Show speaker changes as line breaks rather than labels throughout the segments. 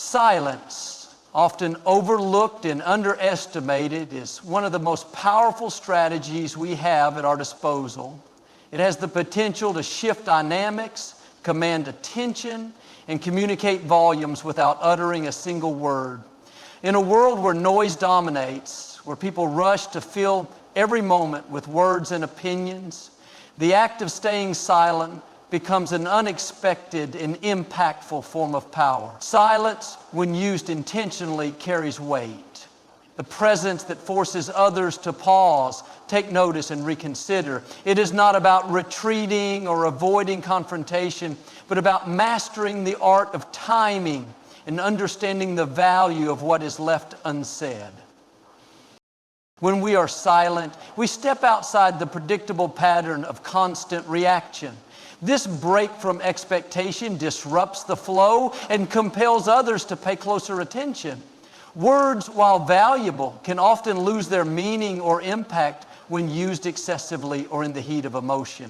Silence, often overlooked and underestimated, is one of the most powerful strategies we have at our disposal. It has the potential to shift dynamics, command attention, and communicate volumes without uttering a single word. In a world where noise dominates, where people rush to fill every moment with words and opinions, the act of staying silent becomes an unexpected and impactful form of power. Silence, when used intentionally, carries weight. The presence that forces others to pause, take notice, and reconsider. It is not about retreating or avoiding confrontation, but about mastering the art of timing and understanding the value of what is left unsaid. When we are silent, we step outside the predictable pattern of constant reaction. This break from expectation disrupts the flow and compels others to pay closer attention. Words, while valuable, can often lose their meaning or impact when used excessively or in the heat of emotion.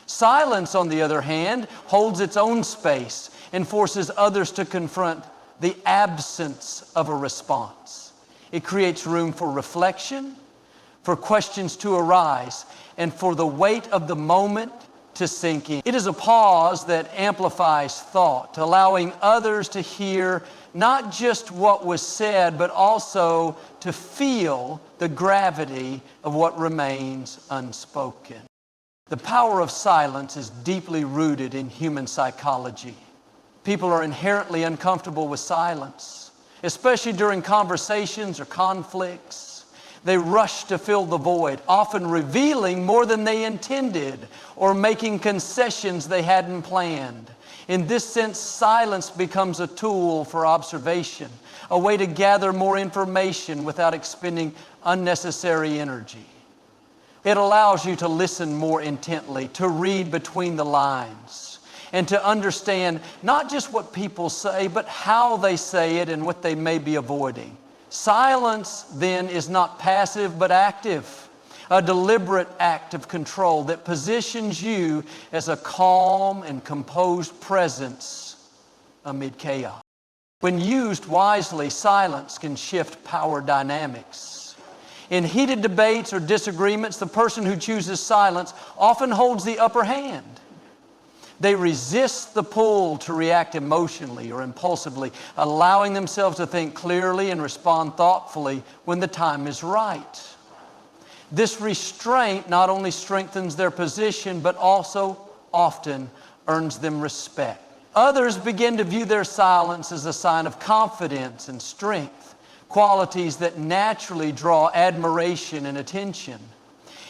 Silence, on the other hand, holds its own space and forces others to confront the absence of a response. It creates room for reflection, for questions to arise, and for the weight of the moment to sink in. It is a pause that amplifies thought, allowing others to hear not just what was said, but also to feel the gravity of what remains unspoken. The power of silence is deeply rooted in human psychology. People are inherently uncomfortable with silence, especially during conversations or conflicts. They rush to fill the void, often revealing more than they intended or making concessions they hadn't planned. In this sense, silence becomes a tool for observation, a way to gather more information without expending unnecessary energy. It allows you to listen more intently, to read between the lines, and to understand not just what people say, but how they say it and what they may be avoiding. Silence, then, is not passive but active, a deliberate act of control that positions you as a calm and composed presence amid chaos. When used wisely, silence can shift power dynamics. In heated debates or disagreements, the person who chooses silence often holds the upper hand. They resist the pull to react emotionally or impulsively, allowing themselves to think clearly and respond thoughtfully when the time is right. This restraint not only strengthens their position, but also often earns them respect. Others begin to view their silence as a sign of confidence and strength, qualities that naturally draw admiration and attention.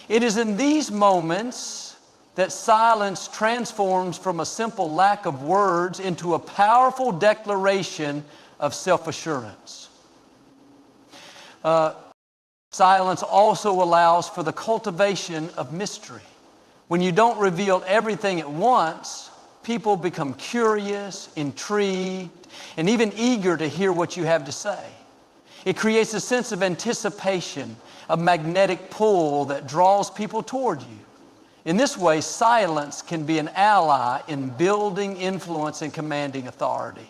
It is in these moments that silence transforms from a simple lack of words into a powerful declaration of self-assurance. Silence also allows for the cultivation of mystery. When you don't reveal everything at once, people become curious, intrigued, and even eager to hear what you have to say. It creates a sense of anticipation, a magnetic pull that draws people toward you. In this way, silence can be an ally in building influence and commanding authority.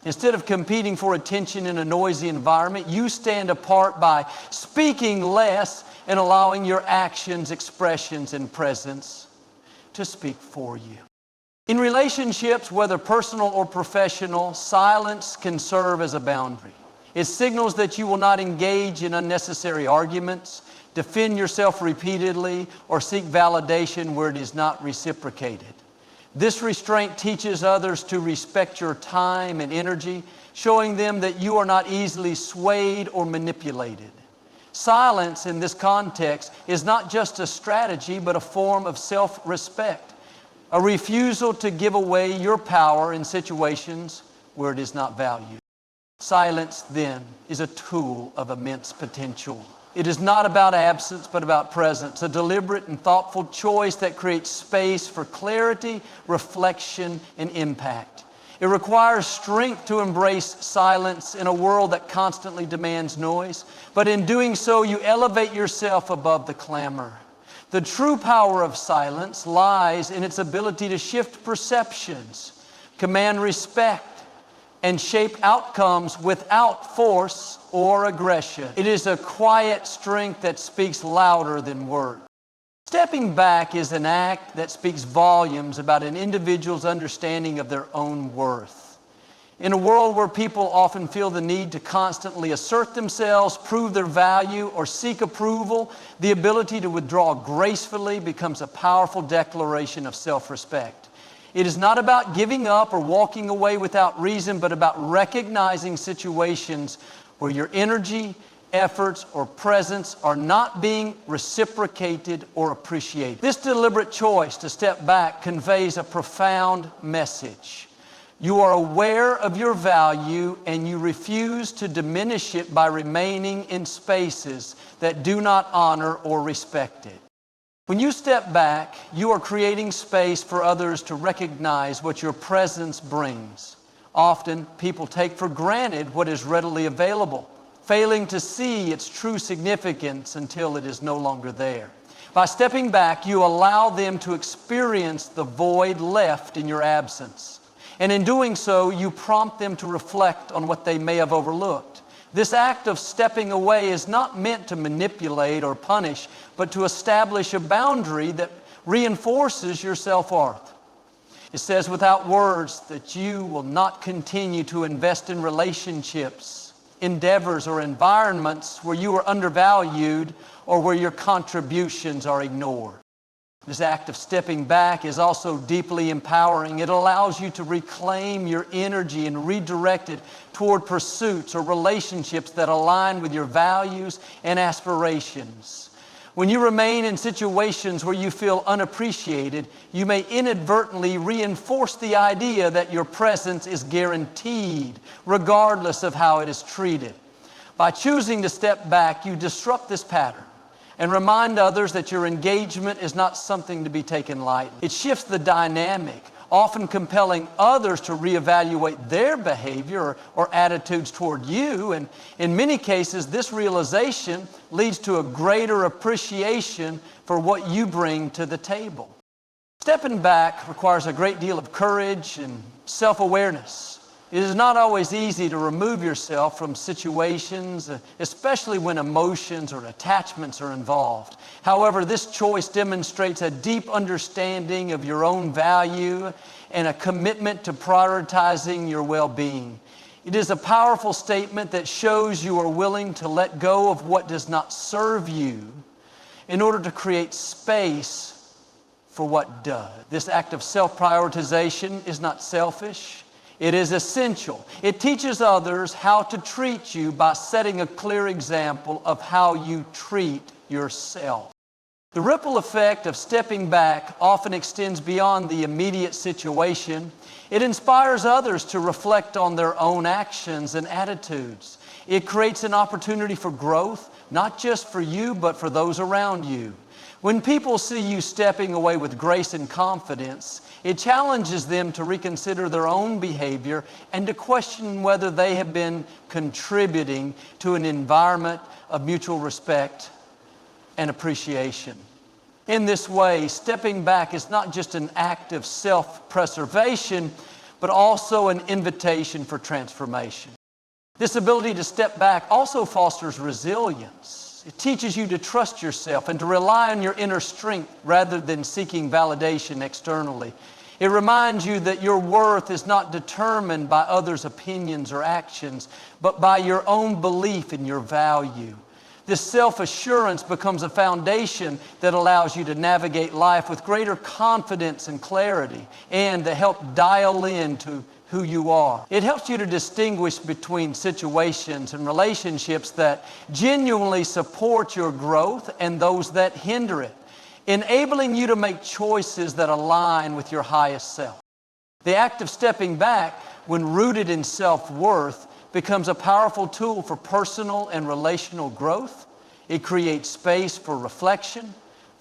Instead of competing for attention in a noisy environment, you stand apart by speaking less and allowing your actions, expressions, and presence to speak for you. In relationships, whether personal or professional, silence can serve as a boundary. It signals that you will not engage in unnecessary arguments, defend yourself repeatedly, or seek validation where it is not reciprocated. This restraint teaches others to respect your time and energy, showing them that you are not easily swayed or manipulated. Silence in this context is not just a strategy, but a form of self-respect, a refusal to give away your power in situations where it is not valued. Silence, then, is a tool of immense potential. It is not about absence, but about presence, a deliberate and thoughtful choice that creates space for clarity, reflection, and impact. It requires strength to embrace silence in a world that constantly demands noise, but in doing so, you elevate yourself above the clamor. The true power of silence lies in its ability to shift perceptions, command respect, and shape outcomes without force or aggression. It is a quiet strength that speaks louder than words. Stepping back is an act that speaks volumes about an individual's understanding of their own worth. In a world where people often feel the need to constantly assert themselves, prove their value, or seek approval, the ability to withdraw gracefully becomes a powerful declaration of self-respect. It is not about giving up or walking away without reason, but about recognizing situations where your energy, efforts, or presence are not being reciprocated or appreciated. This deliberate choice to step back conveys a profound message. You are aware of your value and you refuse to diminish it by remaining in spaces that do not honor or respect it. When you step back, you are creating space for others to recognize what your presence brings. Often, people take for granted what is readily available, failing to see its true significance until it is no longer there. By stepping back, you allow them to experience the void left in your absence. And in doing so, you prompt them to reflect on what they may have overlooked. This act of stepping away is not meant to manipulate or punish, but to establish a boundary that reinforces your self-worth. It says without words that you will not continue to invest in relationships, endeavors, or environments where you are undervalued or where your contributions are ignored. This act of stepping back is also deeply empowering. It allows you to reclaim your energy and redirect it toward pursuits or relationships that align with your values and aspirations. When you remain in situations where you feel unappreciated, you may inadvertently reinforce the idea that your presence is guaranteed, regardless of how it is treated. By choosing to step back, you disrupt this pattern and remind others that your engagement is not something to be taken lightly. It shifts the dynamic, often compelling others to reevaluate their behavior or attitudes toward you. And in many cases, this realization leads to a greater appreciation for what you bring to the table. Stepping back requires a great deal of courage and self-awareness. It is not always easy to remove yourself from situations, especially when emotions or attachments are involved. However, this choice demonstrates a deep understanding of your own value and a commitment to prioritizing your well-being. It is a powerful statement that shows you are willing to let go of what does not serve you in order to create space for what does. This act of self-prioritization is not selfish. It is essential. It teaches others how to treat you by setting a clear example of how you treat yourself. The ripple effect of stepping back often extends beyond the immediate situation. It inspires others to reflect on their own actions and attitudes. It creates an opportunity for growth, not just for you, but for those around you. When people see you stepping away with grace and confidence, it challenges them to reconsider their own behavior and to question whether they have been contributing to an environment of mutual respect and appreciation. In this way, stepping back is not just an act of self-preservation, but also an invitation for transformation. This ability to step back also fosters resilience. It teaches you to trust yourself and to rely on your inner strength rather than seeking validation externally. It reminds you that your worth is not determined by others' opinions or actions, but by your own belief in your value. This self-assurance becomes a foundation that allows you to navigate life with greater confidence and clarity, and to help dial in to who you are. It helps you to distinguish between situations and relationships that genuinely support your growth and those that hinder it, enabling you to make choices that align with your highest self. The act of stepping back, when rooted in self-worth, becomes a powerful tool for personal and relational growth. It creates space for reflection,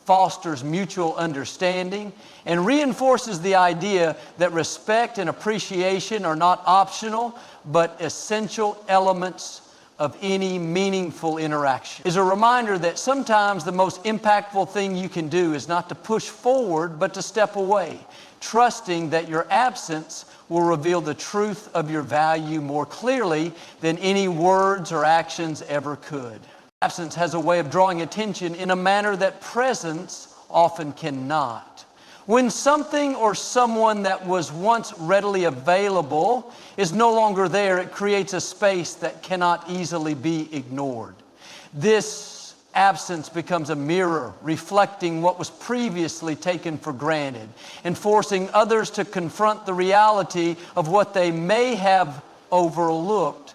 fosters mutual understanding, and reinforces the idea that respect and appreciation are not optional, but essential elements of any meaningful interaction. It's a reminder that sometimes the most impactful thing you can do is not to push forward, but to step away, trusting that your absence will reveal the truth of your value more clearly than any words or actions ever could. Absence has a way of drawing attention in a manner that presence often cannot. When something or someone that was once readily available is no longer there, it creates a space that cannot easily be ignored. This absence becomes a mirror reflecting what was previously taken for granted and forcing others to confront the reality of what they may have overlooked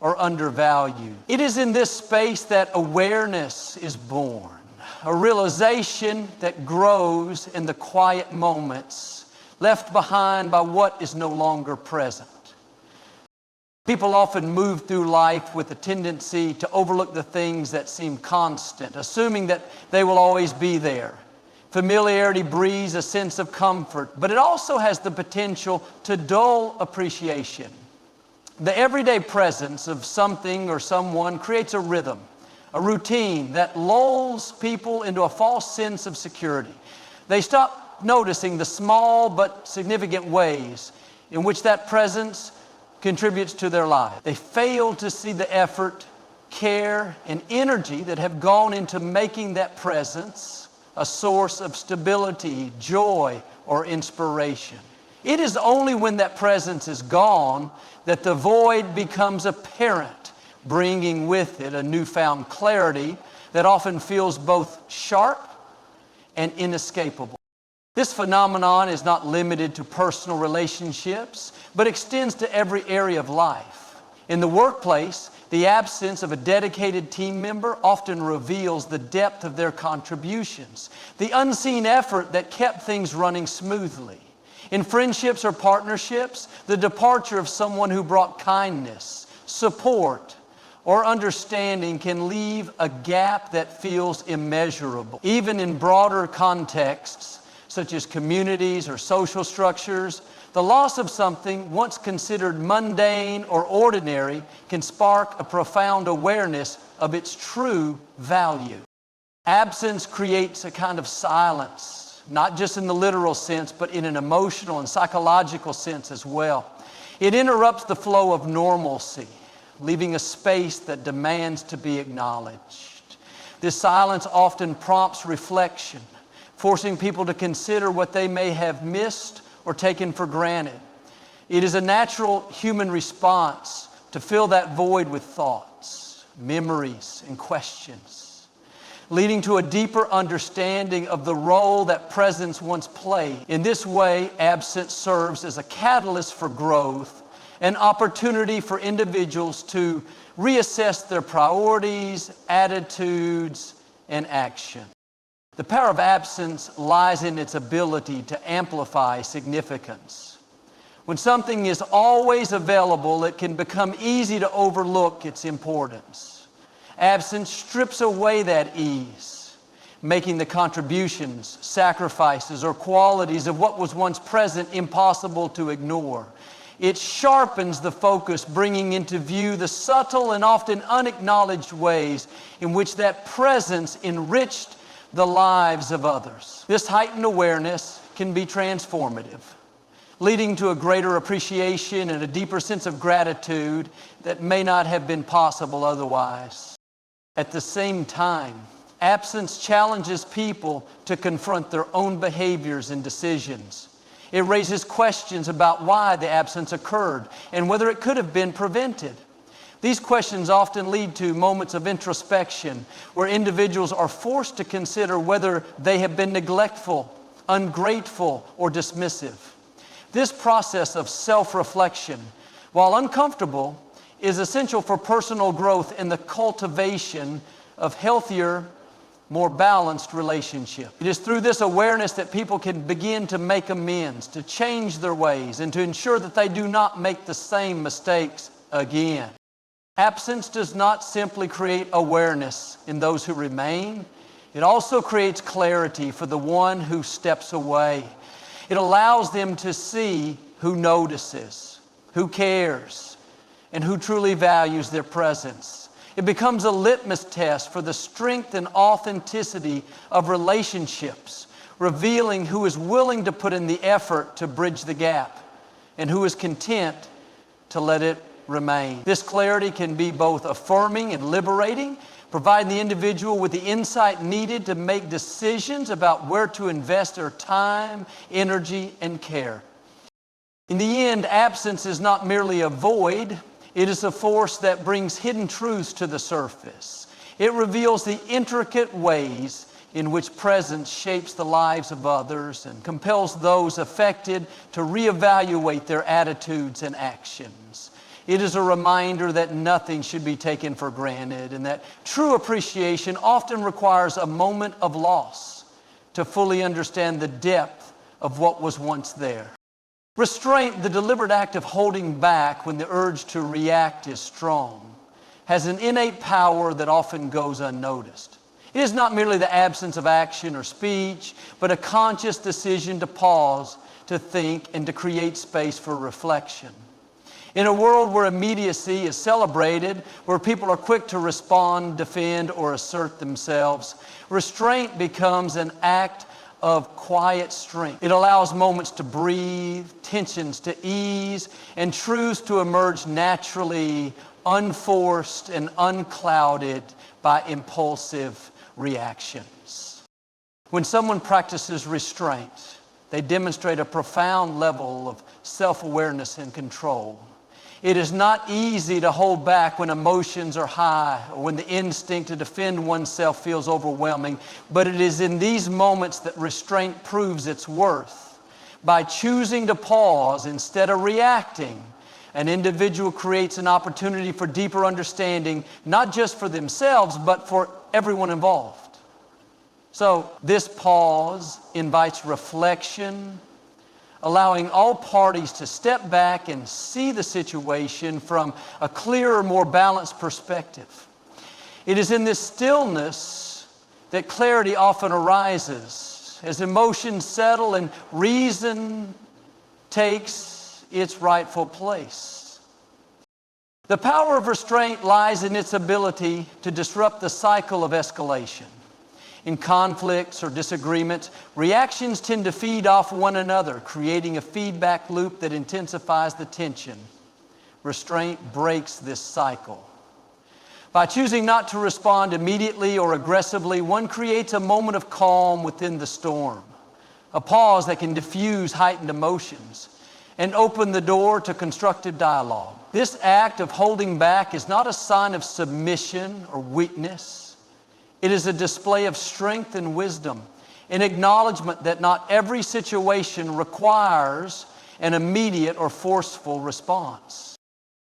or undervalued. It is in this space that awareness is born. A realization that grows in the quiet moments left behind by what is no longer present. People often move through life with a tendency to overlook the things that seem constant, assuming that they will always be there. Familiarity breeds a sense of comfort, but it also has the potential to dull appreciation. The everyday presence of something or someone creates a rhythm, a routine that lulls people into a false sense of security. They stop noticing the small but significant ways in which that presence contributes to their life. They fail to see the effort, care, and energy that have gone into making that presence a source of stability, joy, or inspiration. It is only when that presence is gone that the void becomes apparent, bringing with it a newfound clarity that often feels both sharp and inescapable. This phenomenon is not limited to personal relationships, but extends to every area of life. In the workplace, the absence of a dedicated team member often reveals the depth of their contributions, the unseen effort that kept things running smoothly. In friendships or partnerships, the departure of someone who brought kindness, support, or understanding can leave a gap that feels immeasurable. Even in broader contexts, such as communities or social structures, the loss of something once considered mundane or ordinary can spark a profound awareness of its true value. Absence creates a kind of silence, not just in the literal sense, but in an emotional and psychological sense as well. It interrupts the flow of normalcy, leaving a space that demands to be acknowledged. This silence often prompts reflection, forcing people to consider what they may have missed or taken for granted. It is a natural human response to fill that void with thoughts, memories, and questions, leading to a deeper understanding of the role that presence once played. In this way, absence serves as a catalyst for growth, an opportunity for individuals to reassess their priorities, attitudes, and action. The power of absence lies in its ability to amplify significance. When something is always available, it can become easy to overlook its importance. Absence strips away that ease, making the contributions, sacrifices, or qualities of what was once present impossible to ignore. It sharpens the focus, bringing into view the subtle and often unacknowledged ways in which that presence enriched the lives of others. This heightened awareness can be transformative, leading to a greater appreciation and a deeper sense of gratitude that may not have been possible otherwise. At the same time, absence challenges people to confront their own behaviors and decisions. It raises questions about why the absence occurred and whether it could have been prevented. These questions often lead to moments of introspection where individuals are forced to consider whether they have been neglectful, ungrateful, or dismissive. This process of self-reflection, while uncomfortable, is essential for personal growth and the cultivation of healthier, more balanced relationships. It is through this awareness that people can begin to make amends, to change their ways, and to ensure that they do not make the same mistakes again. Absence does not simply create awareness in those who remain. It also creates clarity for the one who steps away. It allows them to see who notices, who cares, and who truly values their presence. It becomes a litmus test for the strength and authenticity of relationships, revealing who is willing to put in the effort to bridge the gap and who is content to let it remain. This clarity can be both affirming and liberating, providing the individual with the insight needed to make decisions about where to invest their time, energy, and care. In the end, absence is not merely a void, it is a force that brings hidden truths to the surface. It reveals the intricate ways in which presence shapes the lives of others and compels those affected to reevaluate their attitudes and actions. It is a reminder that nothing should be taken for granted and that true appreciation often requires a moment of loss to fully understand the depth of what was once there. Restraint, the deliberate act of holding back when the urge to react is strong, has an innate power that often goes unnoticed. It is not merely the absence of action or speech, but a conscious decision to pause, to think, and to create space for reflection. In a world where immediacy is celebrated, where people are quick to respond, defend, or assert themselves, restraint becomes an act of quiet strength. It allows moments to breathe, tensions to ease, and truths to emerge naturally, unforced and unclouded by impulsive reactions. When someone practices restraint, they demonstrate a profound level of self-awareness and control. It is not easy to hold back when emotions are high or when the instinct to defend oneself feels overwhelming, but it is in these moments that restraint proves its worth. By choosing to pause instead of reacting, an individual creates an opportunity for deeper understanding, not just for themselves, but for everyone involved. So this pause invites reflection, allowing all parties to step back and see the situation from a clearer, more balanced perspective. It is in this stillness that clarity often arises, as emotions settle and reason takes its rightful place. The power of restraint lies in its ability to disrupt the cycle of escalation. In conflicts or disagreements, reactions tend to feed off one another, creating a feedback loop that intensifies the tension. Restraint breaks this cycle. By choosing not to respond immediately or aggressively, one creates a moment of calm within the storm, a pause that can diffuse heightened emotions and open the door to constructive dialogue. This act of holding back is not a sign of submission or weakness. It is a display of strength and wisdom, an acknowledgement that not every situation requires an immediate or forceful response.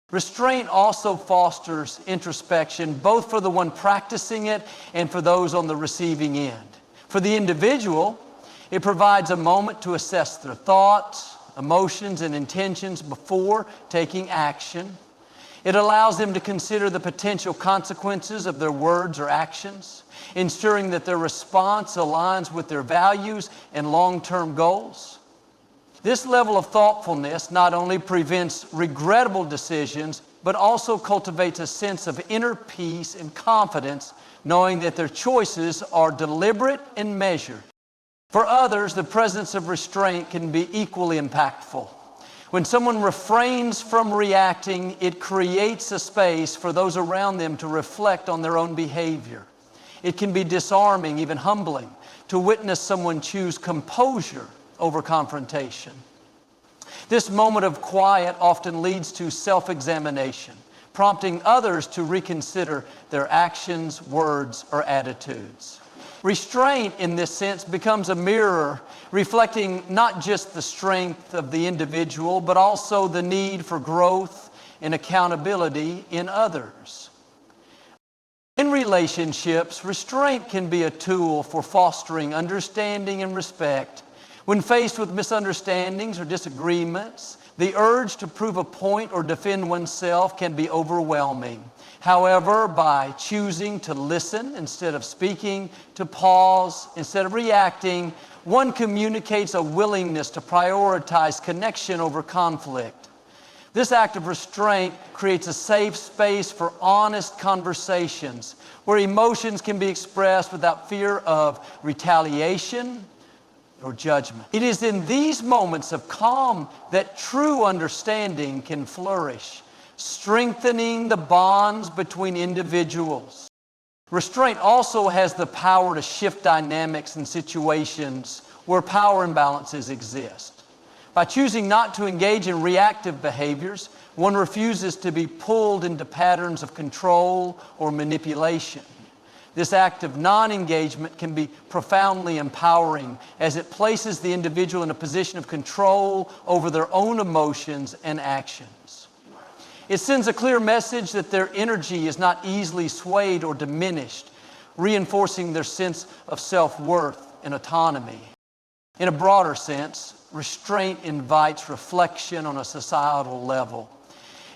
Restraint also fosters introspection, both for the one practicing it and for those on the receiving end. For the individual, it provides a moment to assess their thoughts, emotions, and intentions before taking action. It allows them to consider the potential consequences of their words or actions, ensuring that their response aligns with their values and long-term goals. This level of thoughtfulness not only prevents regrettable decisions, but also cultivates a sense of inner peace and confidence, knowing that their choices are deliberate and measured. For others, the presence of restraint can be equally impactful. When someone refrains from reacting, it creates a space for those around them to reflect on their own behavior. It can be disarming, even humbling, to witness someone choose composure over confrontation. This moment of quiet often leads to self-examination, prompting others to reconsider their actions, words, or attitudes. Restraint, in this sense, becomes a mirror reflecting not just the strength of the individual, but also the need for growth and accountability in others. In relationships, restraint can be a tool for fostering understanding and respect. When faced with misunderstandings or disagreements, the urge to prove a point or defend oneself can be overwhelming. However, by choosing to listen instead of speaking, to pause instead of reacting, one communicates a willingness to prioritize connection over conflict. This act of restraint creates a safe space for honest conversations where emotions can be expressed without fear of retaliation or judgment. It is in these moments of calm that true understanding can flourish, strengthening the bonds between individuals. Restraint also has the power to shift dynamics in situations where power imbalances exist. By choosing not to engage in reactive behaviors, one refuses to be pulled into patterns of control or manipulation. This act of non-engagement can be profoundly empowering as it places the individual in a position of control over their own emotions and actions. It sends a clear message that their energy is not easily swayed or diminished, reinforcing their sense of self-worth and autonomy. In a broader sense, restraint invites reflection on a societal level.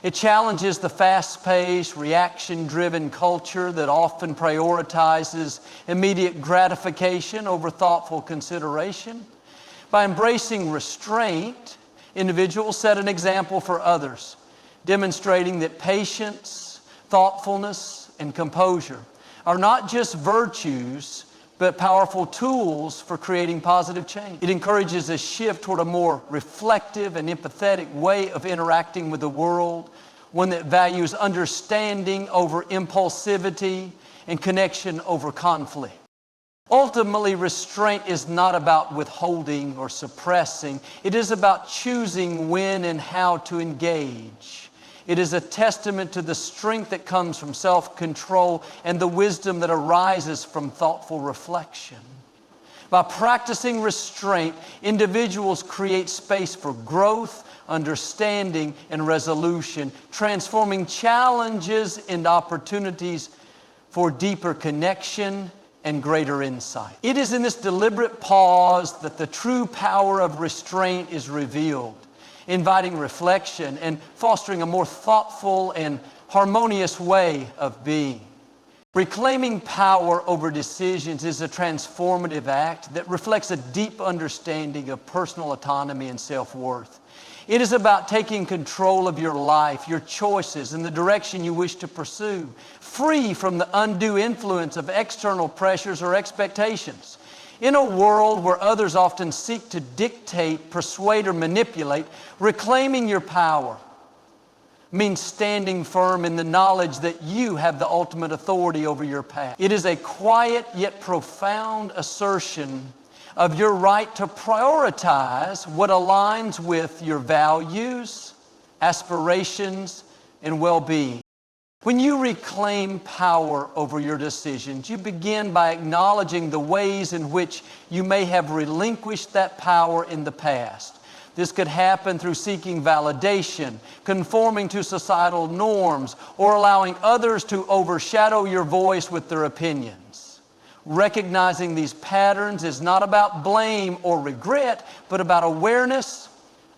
It challenges the fast-paced, reaction-driven culture that often prioritizes immediate gratification over thoughtful consideration. By embracing restraint, individuals set an example for others, demonstrating that patience, thoughtfulness, and composure are not just virtues, but powerful tools for creating positive change. It encourages a shift toward a more reflective and empathetic way of interacting with the world, one that values understanding over impulsivity and connection over conflict. Ultimately, restraint is not about withholding or suppressing. It is about choosing when and how to engage. It is a testament to the strength that comes from self-control and the wisdom that arises from thoughtful reflection. By practicing restraint, individuals create space for growth, understanding, and resolution, transforming challenges into opportunities for deeper connection and greater insight. It is in this deliberate pause that the true power of restraint is revealed, inviting reflection and fostering a more thoughtful and harmonious way of being. Reclaiming power over decisions is a transformative act that reflects a deep understanding of personal autonomy and self-worth. It is about taking control of your life, your choices, and the direction you wish to pursue, free from the undue influence of external pressures or expectations. In a world where others often seek to dictate, persuade, or manipulate, reclaiming your power means standing firm in the knowledge that you have the ultimate authority over your path. It is a quiet yet profound assertion of your right to prioritize what aligns with your values, aspirations, and well-being. When you reclaim power over your decisions, you begin by acknowledging the ways in which you may have relinquished that power in the past. This could happen through seeking validation, conforming to societal norms, or allowing others to overshadow your voice with their opinions. Recognizing these patterns is not about blame or regret, but about awareness,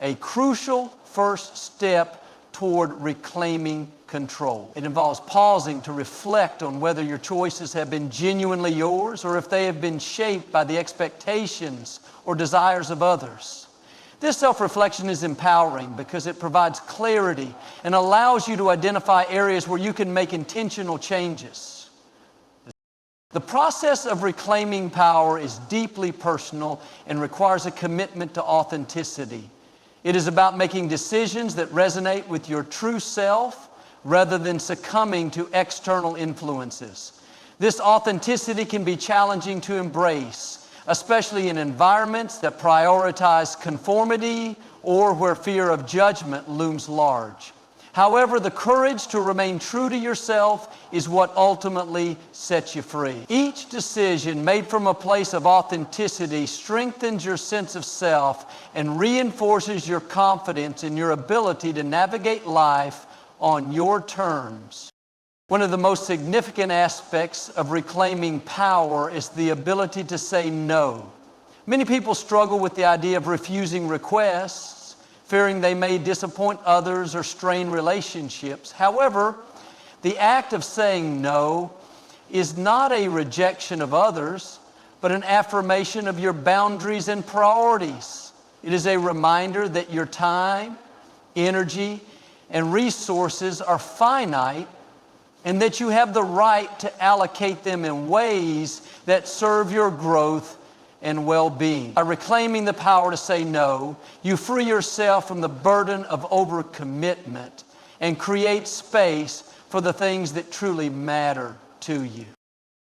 a crucial first step toward reclaiming control. It involves pausing to reflect on whether your choices have been genuinely yours or if they have been shaped by the expectations or desires of others. This self-reflection is empowering because it provides clarity and allows you to identify areas where you can make intentional changes. The process of reclaiming power is deeply personal and requires a commitment to authenticity. It is about making decisions that resonate with your true self rather than succumbing to external influences. This authenticity can be challenging to embrace, especially in environments that prioritize conformity or where fear of judgment looms large. However, the courage to remain true to yourself is what ultimately sets you free. Each decision made from a place of authenticity strengthens your sense of self and reinforces your confidence in your ability to navigate life on your terms. One of the most significant aspects of reclaiming power is the ability to say no. Many people struggle with the idea of refusing requests, fearing they may disappoint others or strain relationships. However, the act of saying no is not a rejection of others, but an affirmation of your boundaries and priorities. It is a reminder that your time, energy, and resources are finite, and that you have the right to allocate them in ways that serve your growth and well-being. By reclaiming the power to say no, you free yourself from the burden of overcommitment and create space for the things that truly matter to you.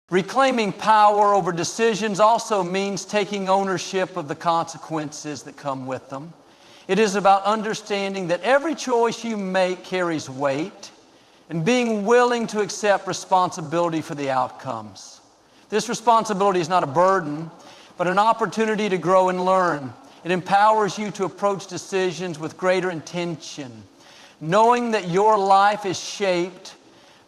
Reclaiming power over decisions also means taking ownership of the consequences that come with them. It is about understanding that every choice you make carries weight and being willing to accept responsibility for the outcomes. This responsibility is not a burden, but an opportunity to grow and learn. It empowers you to approach decisions with greater intention, knowing that your life is shaped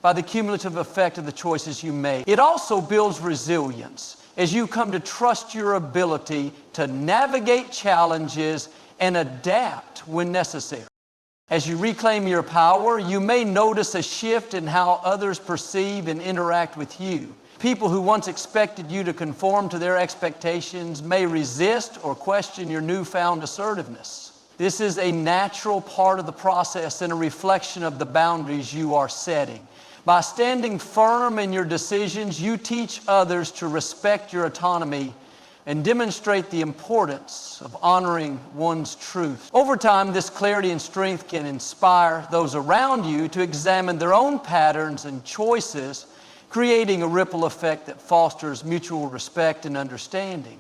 by the cumulative effect of the choices you make. It also builds resilience as you come to trust your ability to navigate challenges and adapt when necessary. As you reclaim your power, you may notice a shift in how others perceive and interact with you. People who once expected you to conform to their expectations may resist or question your newfound assertiveness. This is a natural part of the process and a reflection of the boundaries you are setting. By standing firm in your decisions, you teach others to respect your autonomy and demonstrate the importance of honoring one's truth. Over time, this clarity and strength can inspire those around you to examine their own patterns and choices, creating a ripple effect that fosters mutual respect and understanding.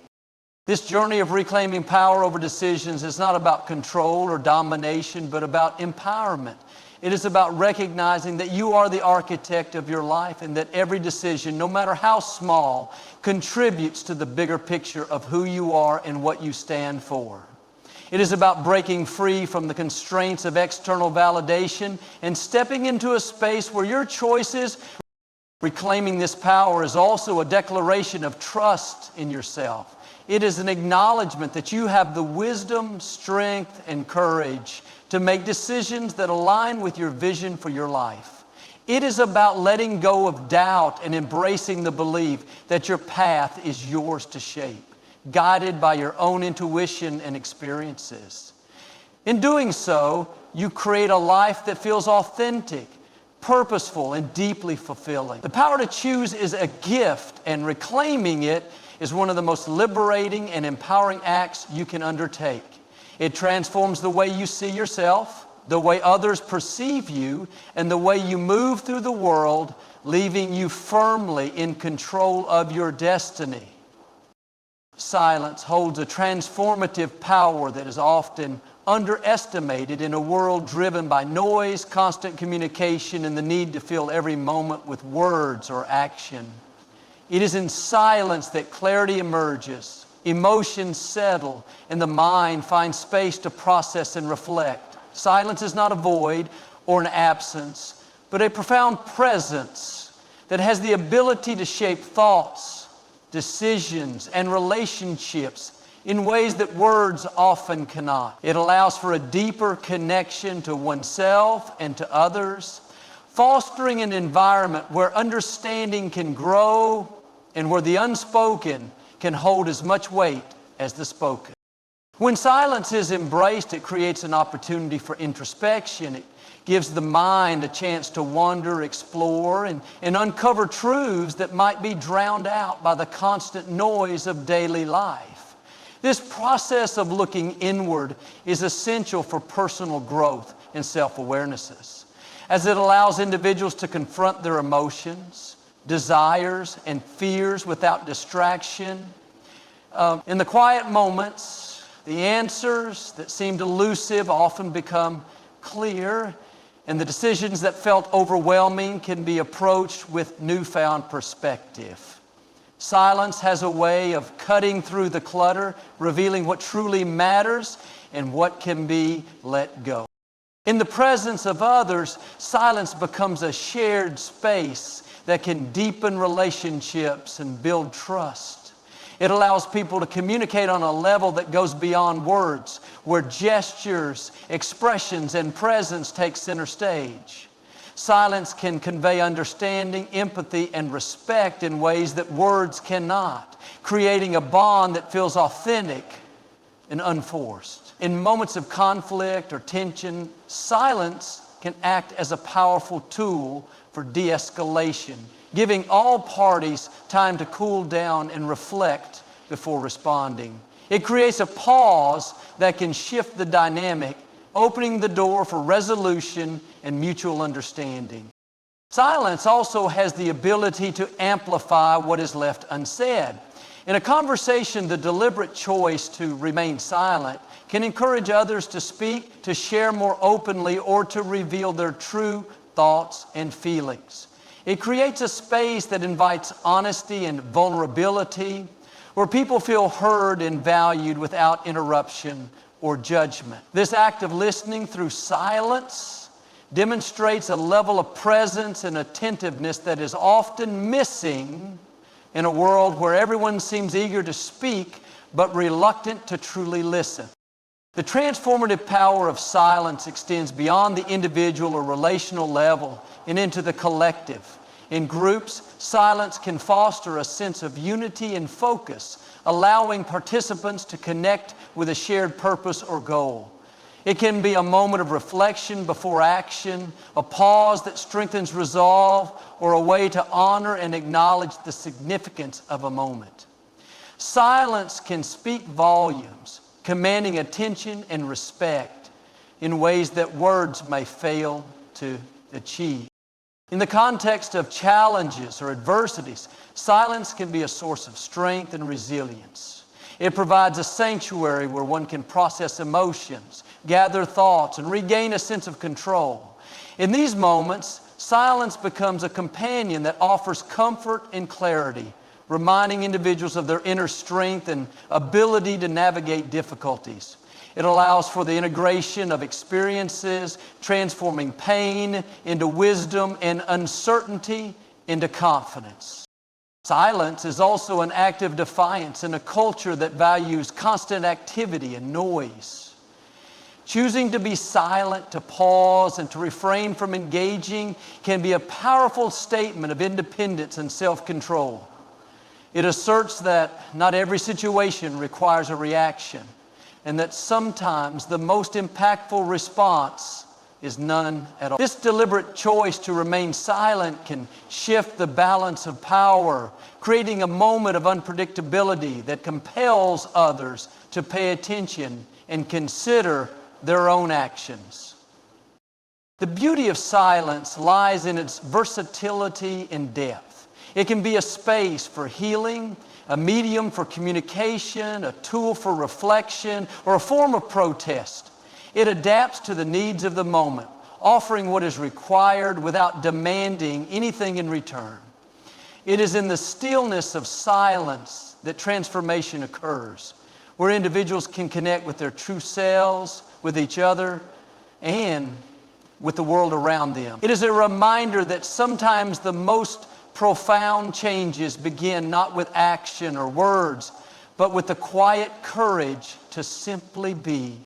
This journey of reclaiming power over decisions is not about control or domination, but about empowerment. It is about recognizing that you are the architect of your life and that every decision, no matter how small, contributes to the bigger picture of who you are and what you stand for. It is about breaking free from the constraints of external validation and stepping into a space where your choices. Reclaiming this power is also a declaration of trust in yourself. It is an acknowledgement that you have the wisdom, strength, and courage to make decisions that align with your vision for your life. It is about letting go of doubt and embracing the belief that your path is yours to shape, guided by your own intuition and experiences. In doing so, you create a life that feels authentic, purposeful, and deeply fulfilling. The power to choose is a gift, and reclaiming it is one of the most liberating and empowering acts you can undertake. It transforms the way you see yourself, the way others perceive you, and the way you move through the world, leaving you firmly in control of your destiny. Silence holds a transformative power that is often underestimated in a world driven by noise, constant communication, and the need to fill every moment with words or action. It is in silence that clarity emerges, emotions settle, and the mind finds space to process and reflect. Silence is not a void or an absence, but a profound presence that has the ability to shape thoughts, decisions, and relationships in ways that words often cannot. It allows for a deeper connection to oneself and to others, fostering an environment where understanding can grow and where the unspoken can hold as much weight as the spoken. When silence is embraced, it creates an opportunity for introspection. It gives the mind a chance to wander, explore, and uncover truths that might be drowned out by the constant noise of daily life. This process of looking inward is essential for personal growth and self-awarenesses, as it allows individuals to confront their emotions, desires, and fears without distraction. In the quiet moments, the answers that seemed elusive often become clear, and the decisions that felt overwhelming can be approached with newfound perspective. Silence has a way of cutting through the clutter, revealing what truly matters and what can be let go. In the presence of others, silence becomes a shared space that can deepen relationships and build trust. It allows people to communicate on a level that goes beyond words, where gestures, expressions, and presence take center stage. Silence can convey understanding, empathy, and respect in ways that words cannot, creating a bond that feels authentic and unforced. In moments of conflict or tension, silence can act as a powerful tool for de-escalation, giving all parties time to cool down and reflect before responding. It creates a pause that can shift the dynamic, opening the door for resolution and mutual understanding. Silence also has the ability to amplify what is left unsaid. In a conversation, the deliberate choice to remain silent can encourage others to speak, to share more openly, or to reveal their true thoughts and feelings. It creates a space that invites honesty and vulnerability, where people feel heard and valued without interruption or judgment. This act of listening through silence demonstrates a level of presence and attentiveness that is often missing in a world where everyone seems eager to speak but reluctant to truly listen. The transformative power of silence extends beyond the individual or relational level and into the collective. In groups, silence can foster a sense of unity and focus, allowing participants to connect with a shared purpose or goal. It can be a moment of reflection before action, a pause that strengthens resolve, or a way to honor and acknowledge the significance of a moment. Silence can speak volumes, commanding attention and respect in ways that words may fail to achieve. In the context of challenges or adversities, silence can be a source of strength and resilience. It provides a sanctuary where one can process emotions, gather thoughts, and regain a sense of control. In these moments, silence becomes a companion that offers comfort and clarity, reminding individuals of their inner strength and ability to navigate difficulties. It allows for the integration of experiences, transforming pain into wisdom and uncertainty into confidence. Silence is also an act of defiance in a culture that values constant activity and noise. Choosing to be silent, to pause, and to refrain from engaging can be a powerful statement of independence and self-control. It asserts that not every situation requires a reaction, and that sometimes the most impactful response is none at all. This deliberate choice to remain silent can shift the balance of power, creating a moment of unpredictability that compels others to pay attention and consider their own actions. The beauty of silence lies in its versatility and depth. It can be a space for healing, a medium for communication, a tool for reflection, or a form of protest. It adapts to the needs of the moment, offering what is required without demanding anything in return. It is in the stillness of silence that transformation occurs, where individuals can connect with their true selves, with each other, and with the world around them. It is a reminder that sometimes the most profound changes begin not with action or words, but with the quiet courage to simply be.